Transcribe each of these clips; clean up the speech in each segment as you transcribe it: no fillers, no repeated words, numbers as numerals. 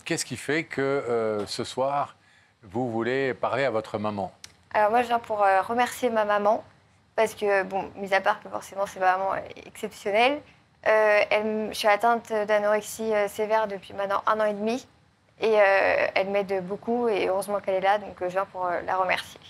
Qu'est-ce qui fait que ce soir, vous voulez parler à votre maman? Alors moi, je viens pour remercier ma maman, parce que, bon, mis à part que forcément c'est ma maman exceptionnelle, je suis atteinte d'anorexie sévère depuis maintenant 1 an et demi, et elle m'aide beaucoup, et heureusement qu'elle est là, donc je viens pour la remercier.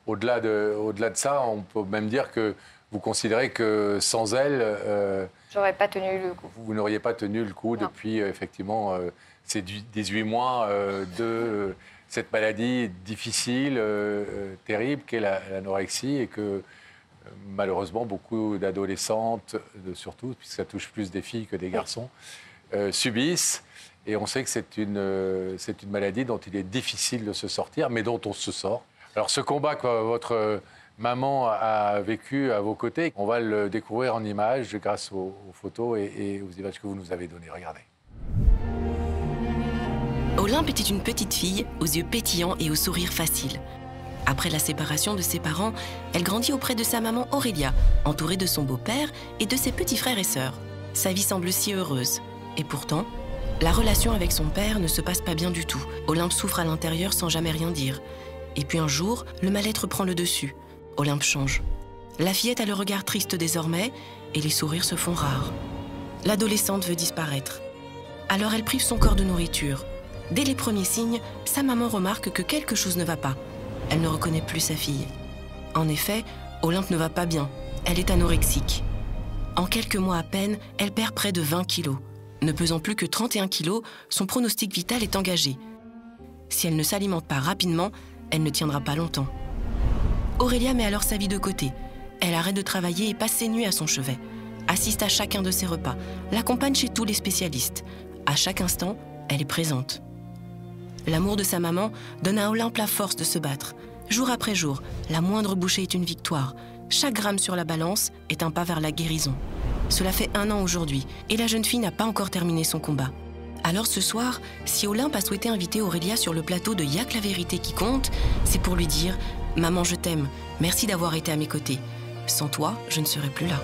Au-delà de ça, on peut même dire que vous considérez que sans elle, J'aurais pas tenu le coup. vous n'auriez pas tenu le coup depuis effectivement ces 18 mois de cette maladie difficile, terrible qu'est l'anorexie, et que malheureusement beaucoup d'adolescentes, surtout, puisque ça touche plus des filles que des garçons, subissent. Et on sait que c'est une maladie dont il est difficile de se sortir, mais dont on se sort. Alors ce combat que votre maman a vécu à vos côtés, on va le découvrir en images grâce aux photos et aux images que vous nous avez données. Regardez. Olympe était une petite fille aux yeux pétillants et au sourire facile. Après la séparation de ses parents, elle grandit auprès de sa maman Aurélia, entourée de son beau-père et de ses petits frères et sœurs. Sa vie semble si heureuse. Et pourtant, la relation avec son père ne se passe pas bien du tout. Olympe souffre à l'intérieur sans jamais rien dire. Et puis un jour, le mal-être prend le dessus. Olympe change. La fillette a le regard triste désormais et les sourires se font rares. L'adolescente veut disparaître. Alors elle prive son corps de nourriture. Dès les premiers signes, sa maman remarque que quelque chose ne va pas. Elle ne reconnaît plus sa fille. En effet, Olympe ne va pas bien. Elle est anorexique. En quelques mois à peine, elle perd près de 20 kilos. Ne pesant plus que 31 kilos, son pronostic vital est engagé. Si elle ne s'alimente pas rapidement, elle ne tiendra pas longtemps. Aurélia met alors sa vie de côté. Elle arrête de travailler et passe ses nuits à son chevet. Assiste à chacun de ses repas, l'accompagne chez tous les spécialistes. À chaque instant, elle est présente. L'amour de sa maman donne à Olympe la force de se battre. Jour après jour, la moindre bouchée est une victoire. Chaque gramme sur la balance est un pas vers la guérison. Cela fait 1 an aujourd'hui et la jeune fille n'a pas encore terminé son combat. Alors ce soir, si Olympe a souhaité inviter Aurélia sur le plateau de Y'a que la vérité qui compte, c'est pour lui dire « Maman, je t'aime, merci d'avoir été à mes côtés. Sans toi, je ne serais plus là. »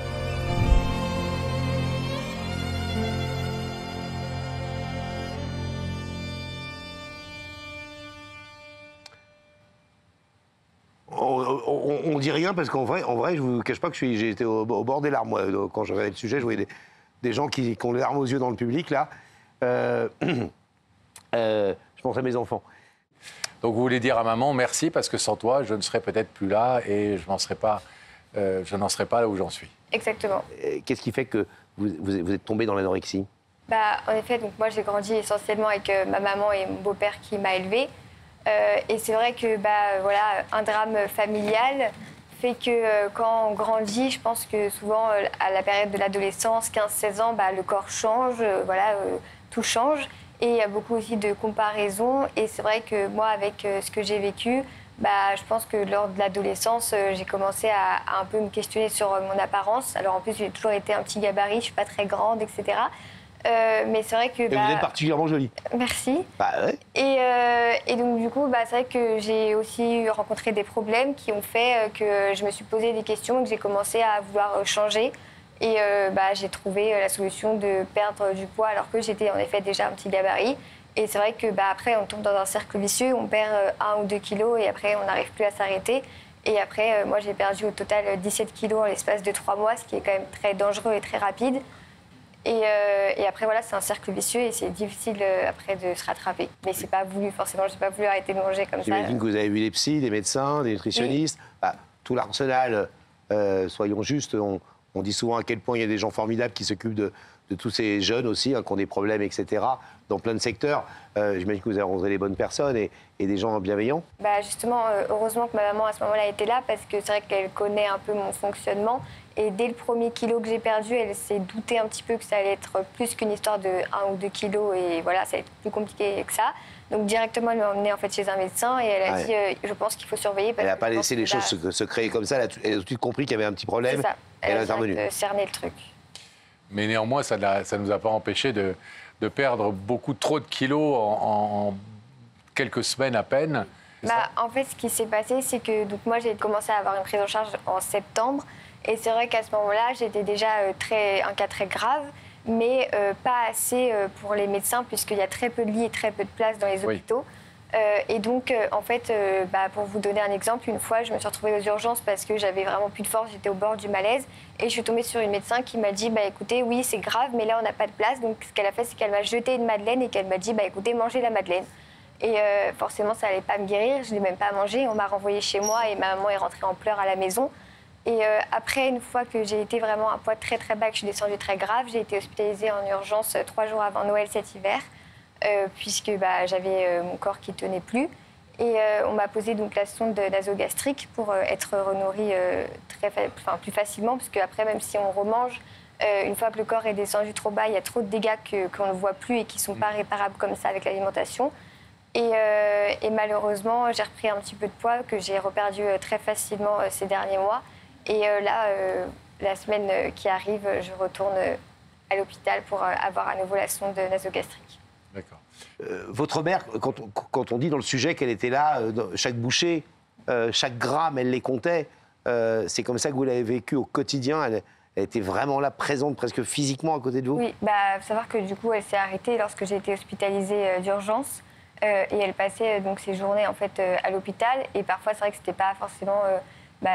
On dit rien parce qu'en vrai, je vous cache pas que j'ai été au bord des larmes. Moi, quand je regardais le sujet, je voyais des gens qui ont les larmes aux yeux dans le public, là. Je pense à mes enfants. Donc vous voulez dire à maman merci parce que sans toi, je ne serais peut-être plus là et je n'en serais pas là où j'en suis. Exactement. Qu'est-ce qui fait que vous êtes tombé dans l'anorexie? En effet, donc moi j'ai grandi essentiellement avec ma maman et mon beau-père qui m'a élevée. Et c'est vrai que voilà, un drame familial fait que quand on grandit, je pense que souvent à la période de l'adolescence, 15-16 ans, le corps change, tout change. Et il y a beaucoup aussi de comparaisons. Et c'est vrai que moi, avec ce que j'ai vécu, je pense que lors de l'adolescence, j'ai commencé à un peu me questionner sur mon apparence. Alors en plus, j'ai toujours été un petit gabarit, je ne suis pas très grande, etc. Mais c'est vrai que... Et vous êtes particulièrement jolie. Merci. Ouais. Et donc du coup, c'est vrai que j'ai aussi rencontré des problèmes qui ont fait que je me suis posé des questions et que j'ai commencé à vouloir changer. Et j'ai trouvé la solution de perdre du poids alors que j'étais en effet déjà un petit gabarit. Et c'est vrai que après, on tombe dans un cercle vicieux, on perd 1 ou 2 kilos et après, on n'arrive plus à s'arrêter. Et après, moi, j'ai perdu au total 17 kilos en l'espace de 3 mois, ce qui est quand même très dangereux et très rapide. Et après, voilà, c'est un cercle vicieux et c'est difficile après de se rattraper. Mais c'est pas voulu, forcément, j'ai pas voulu arrêter de manger comme ça. J'imagine que vous avez vu des psys, des médecins, des nutritionnistes, oui. Tout l'arsenal, soyons justes, on dit souvent à quel point il y a des gens formidables qui s'occupent de tous ces jeunes aussi, qui ont des problèmes, etc., dans plein de secteurs. J'imagine que vous avez rencontré les bonnes personnes et des gens bienveillants. Justement, heureusement que ma maman, à ce moment-là, était là, parce que c'est vrai qu'elle connaît un peu mon fonctionnement. Et dès le premier kilo que j'ai perdu, elle s'est doutée un petit peu que ça allait être plus qu'une histoire de 1 ou 2 kilos. Et voilà, ça allait être plus compliqué que ça. Donc directement, elle m'a emmenée en fait, chez un médecin et elle a dit je pense qu'il faut surveiller. Parce elle n'a pas laissé les choses se créer comme ça. Elle a tout de suite compris qu'il y avait un petit problème. C'est ça. Elle a intervenu. Cerné le truc. Mais néanmoins, ça ne nous a pas empêché de perdre beaucoup trop de kilos en quelques semaines à peine. En fait, ce qui s'est passé, c'est que donc, moi, j'ai commencé à avoir une prise en charge en septembre. Et c'est vrai qu'à ce moment-là, j'étais déjà un cas très grave. mais pas assez pour les médecins, puisqu'il y a très peu de lits et très peu de places dans les hôpitaux. Et donc, en fait, pour vous donner un exemple, une fois, je me suis retrouvée aux urgences parce que j'avais vraiment plus de force, j'étais au bord du malaise. Et je suis tombée sur une médecin qui m'a dit, écoutez, oui, c'est grave, mais là, on n'a pas de place. Donc, ce qu'elle a fait, c'est qu'elle m'a jeté une madeleine et qu'elle m'a dit, écoutez, mangez la madeleine. Et forcément, ça n'allait pas me guérir, je ne l'ai même pas mangée. On m'a renvoyée chez moi et ma maman est rentrée en pleurs à la maison. Et après, une fois que j'ai été vraiment à un poids très, très bas, que je suis descendue très grave, j'ai été hospitalisée en urgence 3 jours avant Noël cet hiver. Puisque j'avais mon corps qui ne tenait plus. Et on m'a posé donc la sonde nasogastrique pour être renourrie plus facilement, parce qu'après, même si on remange, une fois que le corps est descendu trop bas, il y a trop de dégâts qu'on ne voit plus et qui ne sont pas réparables comme ça avec l'alimentation. Et malheureusement, j'ai repris un petit peu de poids que j'ai reperdu très facilement ces derniers mois. Et là, la semaine qui arrive, je retourne à l'hôpital pour avoir à nouveau la sonde nasogastrique. D'accord. Votre mère, quand on dit dans le sujet qu'elle était là, chaque bouchée, chaque gramme, elle les comptait, c'est comme ça que vous l'avez vécu au quotidien, elle était vraiment là, présente presque physiquement à côté de vous? Oui, faut savoir que du coup, elle s'est arrêtée lorsque j'ai été hospitalisée d'urgence et elle passait donc ses journées en fait à l'hôpital et parfois c'est vrai que c'était pas forcément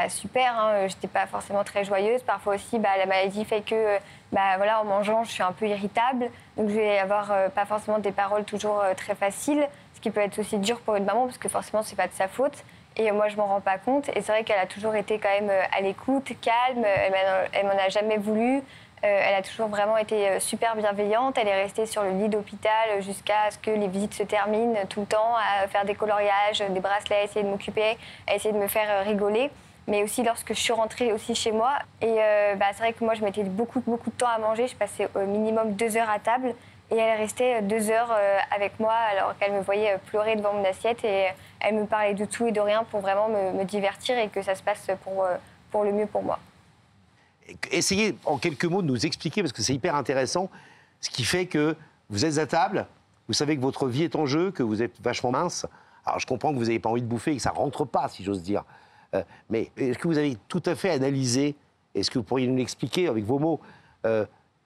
super, hein, j'étais pas forcément très joyeuse. Parfois aussi, la maladie fait que, en mangeant, je suis un peu irritable. Donc, je vais avoir pas forcément des paroles toujours très faciles, ce qui peut être aussi dur pour une maman, parce que forcément, c'est pas de sa faute. Et moi, je m'en rends pas compte. Et c'est vrai qu'elle a toujours été quand même à l'écoute, calme. Elle m'en a jamais voulu. Elle a toujours vraiment été super bienveillante. Elle est restée sur le lit d'hôpital jusqu'à ce que les visites se terminent tout le temps, à faire des coloriages, des bracelets, à essayer de m'occuper, à essayer de me faire rigoler. Mais aussi lorsque je suis rentrée aussi chez moi. Et c'est vrai que moi, je mettais beaucoup de temps à manger. Je passais au minimum 2 heures à table. Et elle restait 2 heures avec moi alors qu'elle me voyait pleurer devant mon assiette. Et elle me parlait de tout et de rien pour vraiment me divertir et que ça se passe pour le mieux pour moi. Essayez en quelques mots de nous expliquer, parce que c'est hyper intéressant, ce qui fait que vous êtes à table, vous savez que votre vie est en jeu, que vous êtes vachement mince. Alors je comprends que vous n'avez pas envie de bouffer et que ça ne rentre pas, si j'ose dire. Mais est-ce que vous avez tout à fait analysé, est-ce que vous pourriez nous l'expliquer avec vos mots,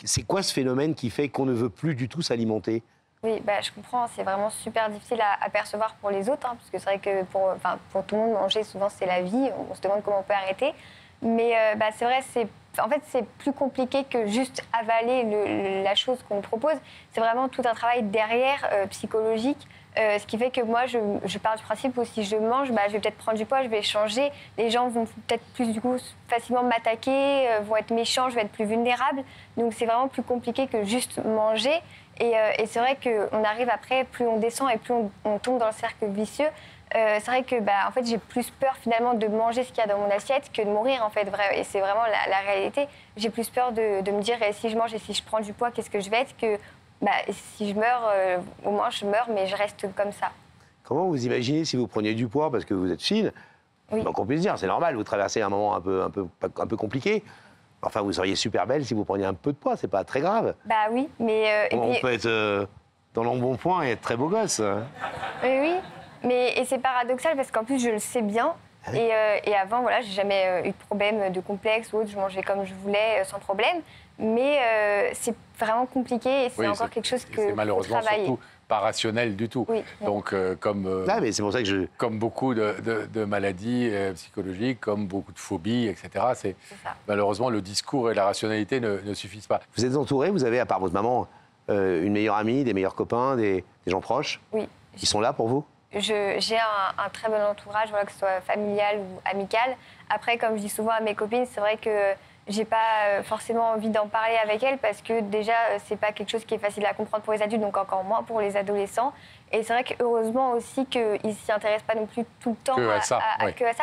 c'est quoi ce phénomène qui fait qu'on ne veut plus du tout s'alimenter? Oui, je comprends, c'est vraiment super difficile à percevoir pour les autres, hein, parce que c'est vrai que pour tout le monde, manger, souvent, c'est la vie, on se demande comment on peut arrêter. Mais c'est vrai, en fait, c'est plus compliqué que juste avaler la chose qu'on nous propose. C'est vraiment tout un travail derrière, psychologique. Ce qui fait que moi, je pars du principe où si je mange, je vais peut-être prendre du poids, je vais changer. Les gens vont peut-être plus du coup facilement m'attaquer, vont être méchants, je vais être plus vulnérable. Donc c'est vraiment plus compliqué que juste manger. Et c'est vrai qu'on arrive après, plus on descend et plus on tombe dans le cercle vicieux. C'est vrai que en fait, j'ai plus peur finalement de manger ce qu'il y a dans mon assiette que de mourir en fait. Et c'est vraiment la réalité. J'ai plus peur de me dire si je mange et si je prends du poids, qu'est-ce que je vais être que si je meurs, au moins je meurs, mais je reste comme ça. Comment vous imaginez si vous preniez du poids, parce que vous êtes fine, oui. Donc on peut se dire, c'est normal, vous traversez un moment un peu compliqué. Enfin, vous seriez super belle si vous preniez un peu de poids, c'est pas très grave. Oui, mais... On peut être dans l'embonpoint et être très beau gosse. Oui, et c'est paradoxal parce qu'en plus je le sais bien. Et avant, voilà, j'ai jamais eu de problème de complexe ou autre, je mangeais comme je voulais sans problème. Mais c'est vraiment compliqué et c'est encore quelque chose que c'est malheureusement surtout pas rationnel du tout. Oui. Donc mais c'est pour ça que comme beaucoup de maladies psychologiques, comme beaucoup de phobies, etc. C'est malheureusement le discours et la rationalité ne suffisent pas. Vous êtes entouré, vous avez à part votre maman une meilleure amie, des meilleurs copains, des gens proches? Oui. Qui sont là pour vous? J'ai un très bon entourage, voilà, que ce soit familial ou amical. Après, comme je dis souvent à mes copines, c'est vrai que j'ai pas forcément envie d'en parler avec elles parce que déjà, c'est pas quelque chose qui est facile à comprendre pour les adultes, donc encore moins pour les adolescents. Et c'est vrai que heureusement aussi qu'ils s'y intéressent pas non plus tout le temps que à ça,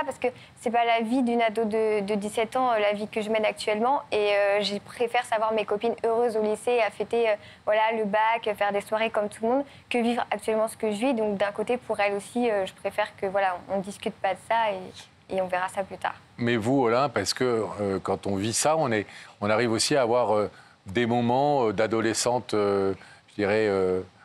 parce que c'est pas la vie d'une ado de 17 ans, la vie que je mène actuellement. Et je préfère savoir mes copines heureuses au lycée, à fêter le bac, faire des soirées comme tout le monde, que vivre actuellement ce que je vis. Donc d'un côté, pour elles aussi, je préfère que on discute pas de ça et on verra ça plus tard. Mais vous, Olin, parce que quand on vit ça, on arrive aussi à avoir des moments d'adolescente, je dirais,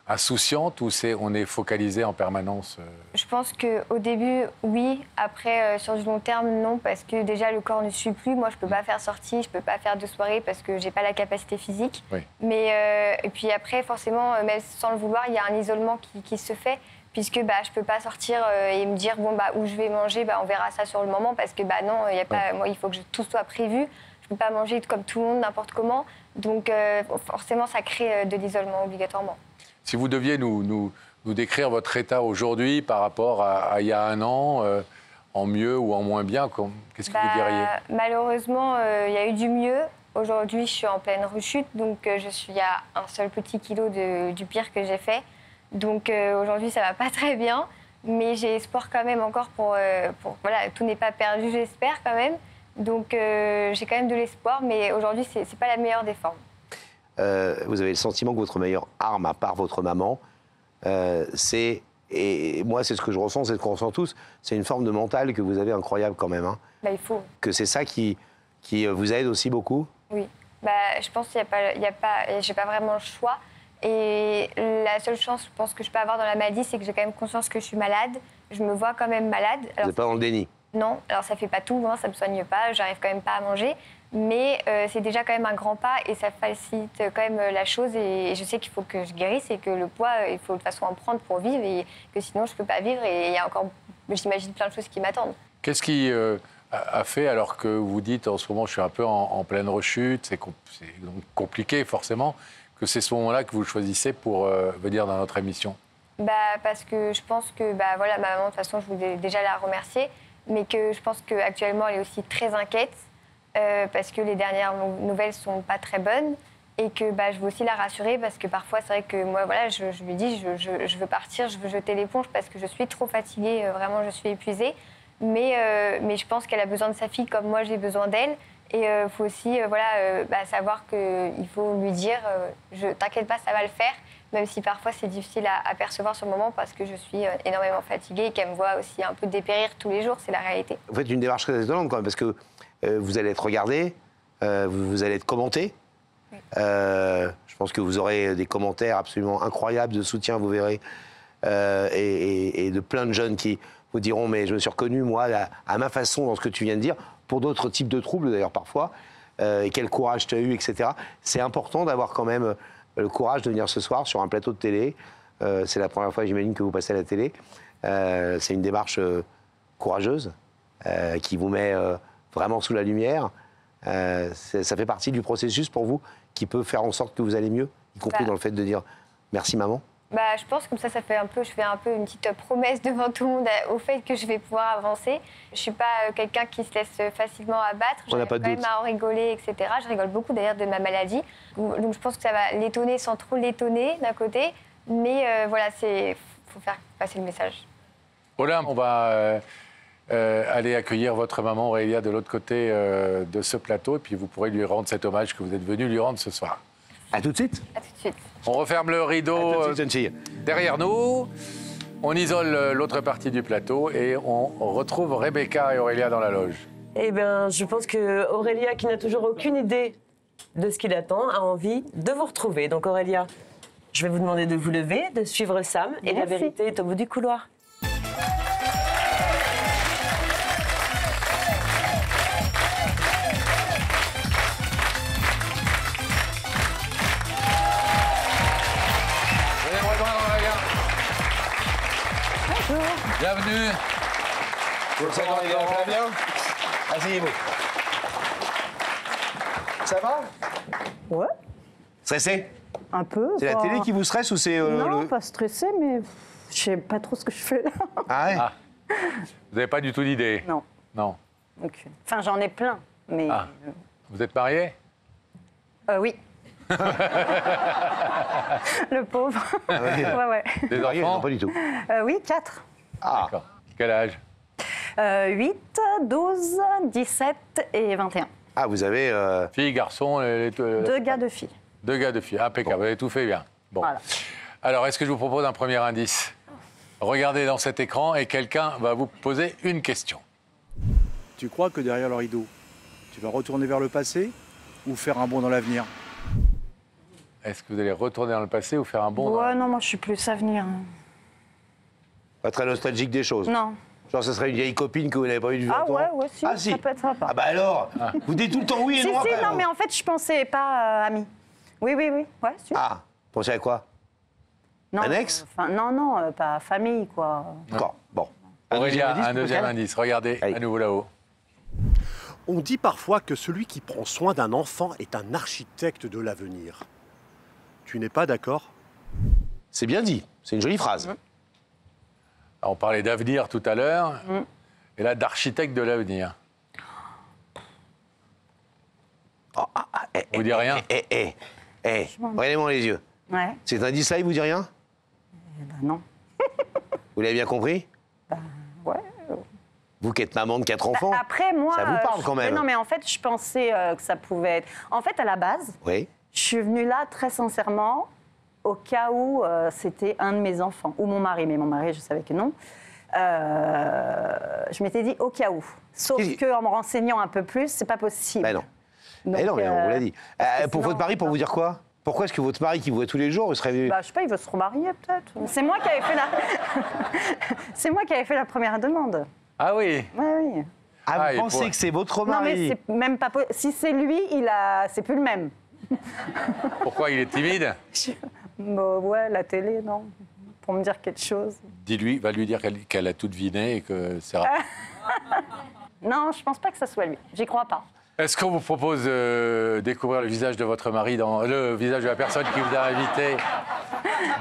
insouciante ou on est focalisé en permanence Je pense qu'au début, oui. Après, sur du long terme, non, parce que déjà, le corps ne suit plus. Moi, je ne peux pas faire sortie, je ne peux pas faire de soirée parce que je n'ai pas la capacité physique. Oui. Mais, et puis après, forcément, même sans le vouloir, il y a un isolement qui se fait, puisque je ne peux pas sortir et me dire, bon, où je vais manger, on verra ça sur le moment, parce que non, y a pas, moi, il faut que tout soit prévu. Je ne peux pas manger comme tout le monde, n'importe comment. Donc, forcément, ça crée de l'isolement obligatoirement. Si vous deviez nous décrire votre état aujourd'hui par rapport à il y a un an, en mieux ou en moins bien, qu'est-ce que vous diriez? Malheureusement, il y a eu du mieux. Aujourd'hui, je suis en pleine rechute, donc je suis à un seul petit kilo du pire que j'ai fait. Donc aujourd'hui, ça va pas très bien, mais j'ai espoir quand même encore voilà, tout n'est pas perdu, j'espère quand même. Donc j'ai quand même de l'espoir, mais aujourd'hui, c'est pas la meilleure des formes. Vous avez le sentiment que votre meilleure arme, à part votre maman, et moi c'est ce que je ressens, c'est ce qu'on ressent tous, c'est une forme de mental que vous avez incroyable quand même. Hein. Il faut. Que c'est ça qui vous aide aussi beaucoup? Oui. Je pense qu'il j'ai pas vraiment le choix. Et la seule chance, je pense, que je peux avoir dans la maladie, c'est que j'ai quand même conscience que je suis malade. Je me vois quand même malade. Vous n'êtes pas dans le déni? Non, alors ça fait pas tout, hein, ça me soigne pas, j'arrive quand même pas à manger. Mais c'est déjà quand même un grand pas et ça facilite quand même la chose. Et je sais qu'il faut que je guérisse et que le poids, il faut de toute façon en prendre pour vivre et que sinon je peux pas vivre. Et il y a encore, j'imagine, plein de choses qui m'attendent. Qu'est-ce qui a fait, alors que vous dites en ce moment je suis un peu en pleine rechute, c'est donc compliqué forcément, que c'est ce moment-là que vous choisissez pour venir dans notre émission? Parce que je pense que voilà, ma maman, de toute façon, je voulais déjà la remercier, mais que je pense qu'actuellement, elle est aussi très inquiète parce que les dernières nouvelles sont pas très bonnes et que je veux aussi la rassurer parce que parfois, c'est vrai que moi, voilà, je lui dis, je veux partir, je veux jeter l'éponge parce que je suis trop fatiguée, vraiment, je suis épuisée. Mais je pense qu'elle a besoin de sa fille comme moi, j'ai besoin d'elle. Et il faut aussi savoir qu'il faut lui dire t'inquiète pas, ça va le faire, même si parfois c'est difficile à percevoir sur le moment parce que je suis énormément fatiguée et qu'elle me voit aussi un peu dépérir tous les jours, c'est la réalité. Vous faites une démarche très étonnante quand même, parce que vous allez être regardé, vous allez être commenté. Oui. Je pense que vous aurez des commentaires absolument incroyables de soutien, vous verrez, et de plein de jeunes qui vous diront mais je me suis reconnu, moi, à ma façon dans ce que tu viens de dire, pour d'autres types de troubles d'ailleurs parfois, et quel courage tu as eu, etc. C'est important d'avoir quand même le courage de venir ce soir sur un plateau de télé. C'est la première fois, j'imagine, que vous passez à la télé. C'est une démarche courageuse qui vous met vraiment sous la lumière. Ça fait partie du processus pour vous qui peut faire en sorte que vous allez mieux, y compris dans le fait de dire merci maman. Je pense comme ça fait je fais un peu une petite promesse devant tout le monde au fait que je vais pouvoir avancer. Je suis pas quelqu'un qui se laisse facilement abattre. On n'a pas de doute. J'arrive quand même à en rigoler, etc. Je rigole beaucoup d'ailleurs de ma maladie. Donc je pense que ça va l'étonner sans trop l'étonner d'un côté. Mais voilà, faut faire passer le message. Voilà, on va aller accueillir votre maman Aurélia de l'autre côté de ce plateau. Et puis vous pourrez lui rendre cet hommage que vous êtes venu lui rendre ce soir. À tout de suite. À tout de suite. On referme le rideau derrière nous, on isole l'autre partie du plateau et on retrouve Rebecca et Aurélia dans la loge. Eh bien, je pense que Aurélia, qui n'a toujours aucune idée de ce qu'il attend, a envie de vous retrouver. Donc Aurélia, je vais vous demander de vous lever, de suivre Sam, et la vérité est au bout du couloir. Bienvenue. Ça va bien? Asseyez-vous. Ça va? Ouais, Stressé? un peu. C'est la télé qui vous stresse ou c'est Non, pas stressé, mais je sais pas trop ce que je fais là. Ah ouais? Ah. Vous n'avez pas du tout d'idée? Non. Non. Donc, enfin, j'en ai plein, mais... Ah. Vous êtes mariés? Oui. Le pauvre. Ah ouais. Ouais. Des Marié? enfants? Non, pas du tout. Oui, 4. Ah, D'accord. Quel âge? 8, 12, 17 et 21. ah vous avez... Filles, garçons? 2 gars, 2 filles. 2 gars, 2 filles. Impeccable, vous avez tout fait bien. Bon. Voilà. Alors, est-ce que je vous propose un premier indice? Regardez dans cet écran et quelqu'un va vous poser une question. Tu crois que derrière le rideau, tu vas retourner vers le passé ou faire un bond dans l'avenir? Est-ce que vous allez retourner dans le passé ou faire un bond Ouais, non, moi, je suis plus avenir. Pas très nostalgique des choses. Non. Genre, ce serait une vieille copine que vous n'avez pas vue depuis 20 Ah ans. ouais, si, Ah, si. ça peut être sympa. Ah bah alors, vous dites tout le temps oui et Si, non si, après, non, hein. mais en fait, je pensais pas amis. Oui, ouais, si. Ah, pensez à quoi? Non, un ex non, pas famille, quoi. D'accord, bon. Aurélia, un indice, deuxième Pascal indice. Regardez, Allez. à nouveau là-haut. On dit parfois que celui qui prend soin d'un enfant est un architecte de l'avenir. Tu n'es pas d'accord? C'est bien dit, c'est une jolie phrase. On parlait d'avenir tout à l'heure, et là d'architecte de l'avenir. Vous dites rien? Regardez-moi les yeux. Ouais, Cet indice-là, il vous dit rien? non. Vous l'avez bien compris? Ouais. Vous qui êtes maman de 4 enfants? Après, moi. Ça vous parle quand même. Non, mais en fait, je pensais que ça pouvait être. En fait, à la base, Oui. je suis venue là très sincèrement, au cas où c'était un de mes enfants, ou mon mari, mais mon mari, je savais que non. Je m'étais dit au cas où. Sauf qu'en me renseignant un peu plus, c'est pas possible. Ben non. Donc, Eh non, mais on vous l'a dit. que Pour sinon, votre mari, pour vous dire quoi? Pourquoi est-ce que votre mari qui vous voit tous les jours serait venu? Bah, je sais pas, il veut se remarier peut-être. C'est moi qui avais fait la. C'est moi qui avais fait la première demande. Ah oui. Oui. Ah, et vous pensez pour- que c'est votre Non, mais mari? c'est même pas. Si c'est lui, c'est plus le même. Pourquoi il est timide? Bah, ouais, la télé, non. Pour me dire quelque chose. Dis-lui, va lui dire qu'elle a tout deviné et que c'est rare. Non, je pense pas que ça soit lui. J'y crois pas. Est-ce qu'on vous propose de découvrir le visage de votre mari, le visage de la personne qui vous a invité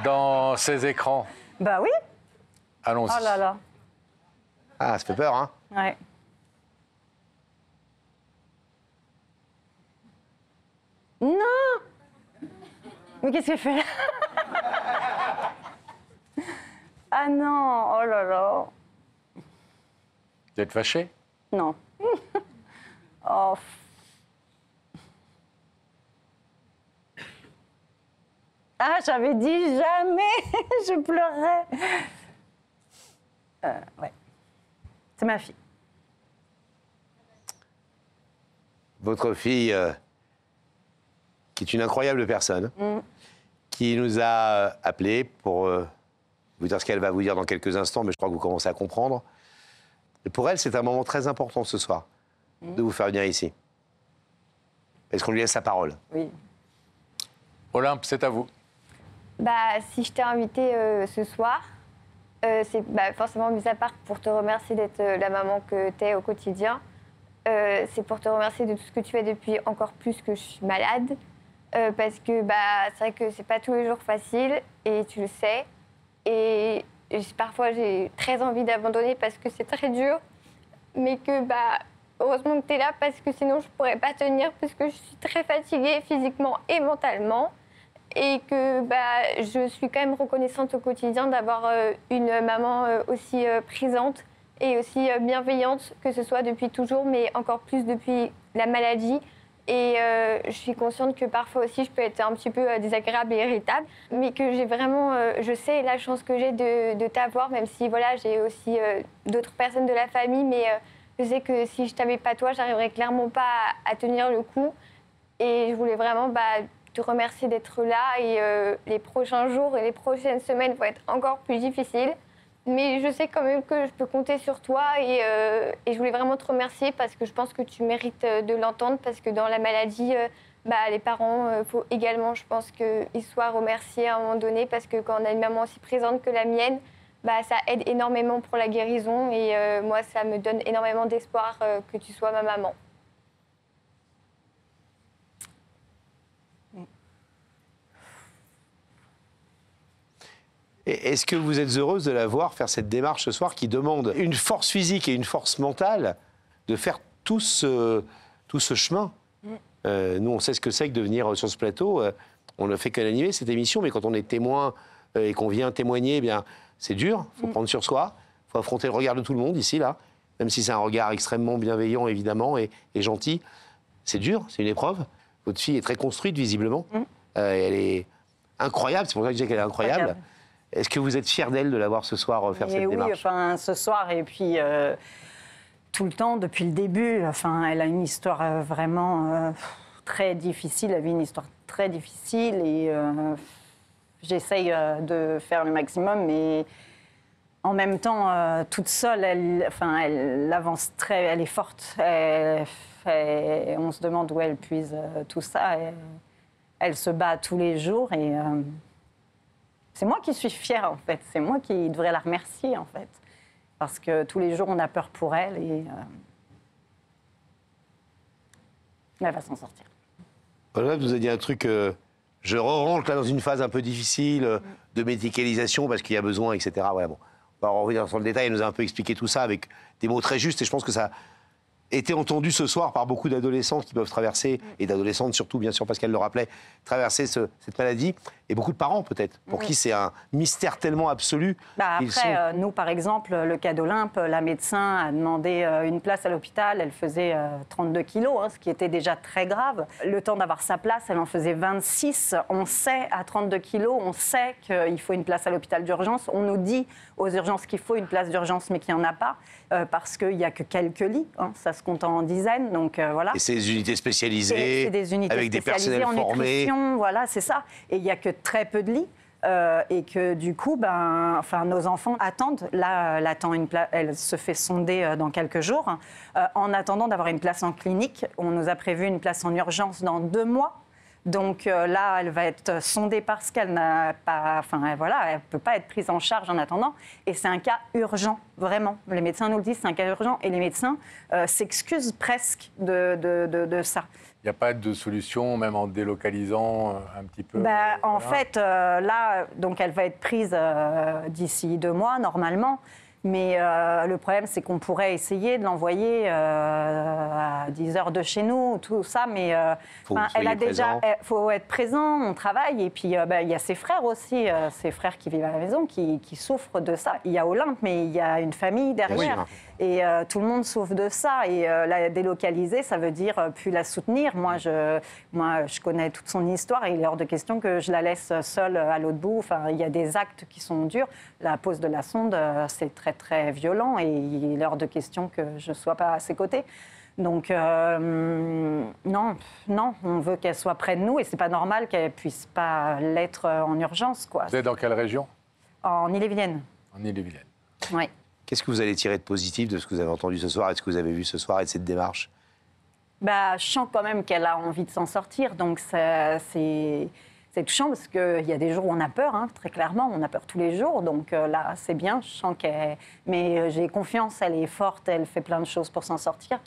dans ces écrans? Bah oui. Allons-y. Oh là là. Ah, ça fait peur, hein? Ouais. Non. Mais qu'est-ce qu'elle fait là? Ah non, oh là là. Vous êtes fâché? Non. Oh. Ah, j'avais dit jamais. Je pleurais. Ouais. C'est ma fille. Votre fille, qui est une incroyable personne, qui nous a appelés pour vous dire ce qu'elle va vous dire dans quelques instants, mais je crois que vous commencez à comprendre. Et pour elle, c'est un moment très important ce soir, de vous faire venir ici. Est-ce qu'on lui laisse la parole? Oui. Olympe, c'est à vous. Bah, si je t'ai invité ce soir, c'est forcément mis à part pour te remercier d'être la maman que tu es au quotidien. C'est pour te remercier de tout ce que tu fais depuis encore plus que je suis malade. Parce que c'est vrai que c'est pas tous les jours facile et tu le sais. Et parfois j'ai très envie d'abandonner parce que c'est très dur. Mais que heureusement que tu es là parce que sinon je pourrais pas tenir parce que je suis très fatiguée physiquement et mentalement. Et que je suis quand même reconnaissante au quotidien d'avoir une maman aussi présente et aussi bienveillante, que ce soit depuis toujours, mais encore plus depuis la maladie. Et je suis consciente que parfois aussi, je peux être un petit peu désagréable et irritable, mais que j'ai vraiment, je sais la chance que j'ai de t'avoir, même si voilà, j'ai aussi d'autres personnes de la famille, mais je sais que si je t'avais pas toi, j'arriverais clairement pas à tenir le coup. Et je voulais vraiment te remercier d'être là. Et les prochains jours et les prochaines semaines vont être encore plus difficiles. Mais je sais quand même que je peux compter sur toi et je voulais vraiment te remercier parce que je pense que tu mérites de l'entendre parce que dans la maladie, les parents, faut également, je pense qu'ils soient remerciés à un moment donné parce que quand on a une maman aussi présente que la mienne, ça aide énormément pour la guérison et moi, ça me donne énormément d'espoir que tu sois ma maman. Est-ce que vous êtes heureuse de la voir faire cette démarche ce soir qui demande une force physique et une force mentale de faire tout ce chemin? Nous, on sait ce que c'est que de venir sur ce plateau. On ne fait que l'animer, cette émission, mais quand on est témoin et qu'on vient témoigner, c'est dur. Il faut prendre sur soi. Il faut affronter le regard de tout le monde ici, là. Même si c'est un regard extrêmement bienveillant, évidemment, et gentil. C'est dur, c'est une épreuve. Votre fille est très construite, visiblement. Elle est incroyable, c'est pour ça que je dis qu'elle est incroyable. Est-ce que vous êtes fière d'elle de la voir ce soir faire cette démarche? Oui, ce soir et puis tout le temps, depuis le début. Elle a une histoire vraiment très difficile, elle vit une histoire très difficile et j'essaye de faire le maximum, mais en même temps, toute seule, elle avance elle est forte. On se demande où elle puise tout ça. Elle se bat tous les jours et c'est moi qui suis fière, en fait. C'est moi qui devrais la remercier, en fait. Parce que tous les jours, on a peur pour elle et elle va s'en sortir. Voilà, vous avez dit un truc, je rentre là dans une phase un peu difficile de médicalisation parce qu'il y a besoin, etc. Ouais, bon. On va revenir sur le détail, elle nous a un peu expliqué tout ça avec des mots très justes et je pense que ça a été entendu ce soir par beaucoup d'adolescents qui peuvent traverser, et d'adolescentes surtout, bien sûr, parce qu'elle le rappelait, traverser cette maladie, et beaucoup de parents peut-être, pour qui c'est un mystère tellement absolu. Après, nous, par exemple, le cas d'Olympe, la médecin a demandé une place à l'hôpital, elle faisait 32 kilos, ce qui était déjà très grave. Le temps d'avoir sa place, elle en faisait 26. On sait, à 32 kilos, on sait qu'il faut une place à l'hôpital d'urgence. On nous dit aux urgences qu'il faut une place d'urgence, mais qu'il n'y en a pas, parce qu'il n'y a que quelques lits, ça se compte en dizaines, donc voilà. Et c'est des unités spécialisées, c'est des unités avec des personnels en formés. nutrition, voilà, c'est ça. Et il n'y a que très peu de lits. Et que du coup, nos enfants attendent. Là, elle se fait sonder dans quelques jours. En attendant d'avoir une place en clinique, on nous a prévu une place en urgence dans 2 mois. Donc là, elle va être sondée parce qu'elle n'a pas, elle peut pas être prise en charge en attendant. Et c'est un cas urgent, vraiment. Les médecins nous le disent, c'est un cas urgent. Et les médecins s'excusent presque de ça. Il n'y a pas de solution, même en délocalisant un petit peu En fait, là, donc elle va être prise d'ici 2 mois, normalement. Mais le problème, c'est qu'on pourrait essayer de l'envoyer à 10 heures de chez nous, tout ça. Mais faut être présent, on travaille. Et puis, il y a ses frères aussi, ses frères qui vivent à la maison, qui souffrent de ça. Il y a Olympe, mais il y a une famille derrière. Et tout le monde souffre de ça. Et la délocaliser, ça veut dire plus la soutenir. Moi, je connais toute son histoire et il est hors de question que je la laisse seule à l'autre bout. Il y a des actes qui sont durs. La pose de la sonde, c'est très, très violent et il est hors de question que je ne sois pas à ses côtés. Donc, non, on veut qu'elle soit près de nous et c'est pas normal qu'elle puisse pas l'être en urgence, quoi. Vous êtes dans quelle région? En Ille-et-Vilaine. En Ille-et-Vilaine. Oui. Qu'est-ce que vous allez tirer de positif de ce que vous avez entendu ce soir et de ce que vous avez vu ce soir et de cette démarche? Je sens quand même qu'elle a envie de s'en sortir, donc c'est touchant parce qu'il y a des jours où on a peur, très clairement, on a peur tous les jours, donc là c'est bien, je sens mais j'ai confiance, elle est forte, elle fait plein de choses pour s'en sortir.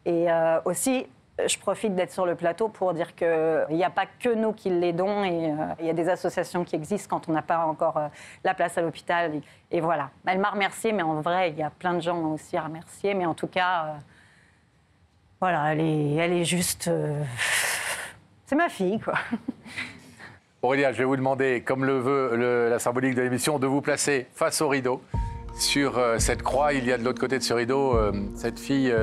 Et aussi, je profite d'être sur le plateau pour dire qu'il n'y a pas que nous qui l'aidons et il y a des associations qui existent quand on n'a pas encore la place à l'hôpital. Et voilà. Elle m'a remerciée, mais en vrai, il y a plein de gens aussi à remercier. Mais en tout cas, voilà, elle est juste... c'est ma fille, quoi. Aurélia, je vais vous demander, comme le veut la symbolique de l'émission, de vous placer face au rideau. Sur cette croix, il y a de l'autre côté de ce rideau cette fille...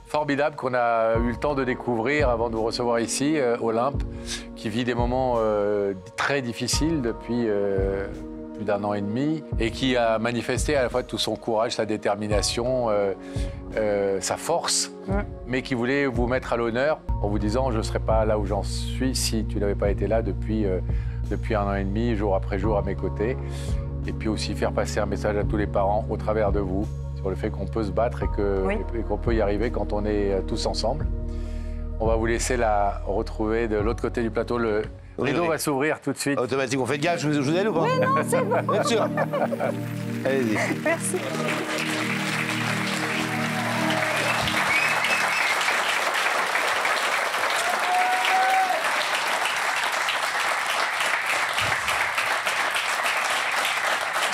formidable qu'on a eu le temps de découvrir avant de vous recevoir ici, Olympe, qui vit des moments très difficiles depuis plus d'1 an et demi et qui a manifesté à la fois tout son courage, sa détermination, sa force, mais qui voulait vous mettre à l'honneur en vous disant « je ne serais pas là où j'en suis si tu n'avais pas été là depuis 1 an et demi, jour après jour à mes côtés ». Et puis aussi faire passer un message à tous les parents au travers de vous, sur le fait qu'on peut se battre et qu'on peut y arriver quand on est tous ensemble. On va vous laisser la retrouver de l'autre côté du plateau. Le rideau va s'ouvrir tout de suite. Automatique, on fait gaffe, je vous aide ou pas? Mais non, c'est bon. Bien sûr. Allez-y. Merci.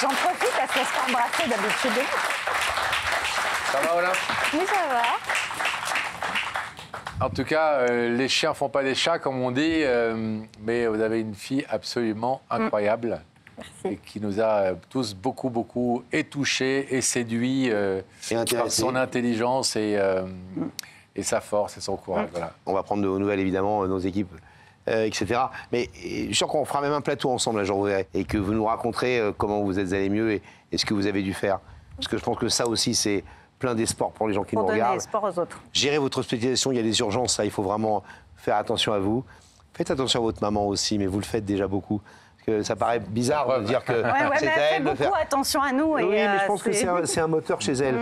J'en profite parce qu'on se fait embrasser d'habitude. Ça va, Olympe? Oui, ça va. En tout cas, les chiens font pas des chats, comme on dit, mais vous avez une fille absolument incroyable. Merci. Et qui nous a tous beaucoup et touchés et séduits par son intelligence et sa force et son courage. Voilà. On va prendre de vos nouvelles, évidemment, nos équipes, etc. Mais je suis sûr qu'on fera même un plateau ensemble, un jour, vous verrez, et que vous nous raconterez comment vous êtes allé mieux et ce que vous avez dû faire. Parce que je pense que ça aussi, c'est plein d'espoir pour les gens qui nous regardent. Pour donner espoir aux autres. Gérer votre hospitalisation, il y a des urgences, ça, il faut vraiment faire attention à vous. Faites attention à votre maman aussi, mais vous le faites déjà beaucoup. Parce que ça paraît bizarre de dire que Ouais, c'est mais à elle fait elle de beaucoup faire. attention à nous. Oui, et, mais je pense que c'est un moteur chez elle.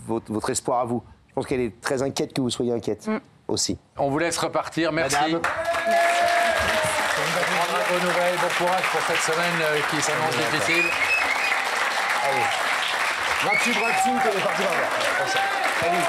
Votre espoir à vous. Je pense qu'elle est très inquiète que vous soyez inquiète aussi. On vous laisse repartir. Merci. Madame. On prendra vos nouvelles. Bon courage pour cette semaine qui s'annonce difficile. Allez. 28 Brexit, on est parti dans le Salut.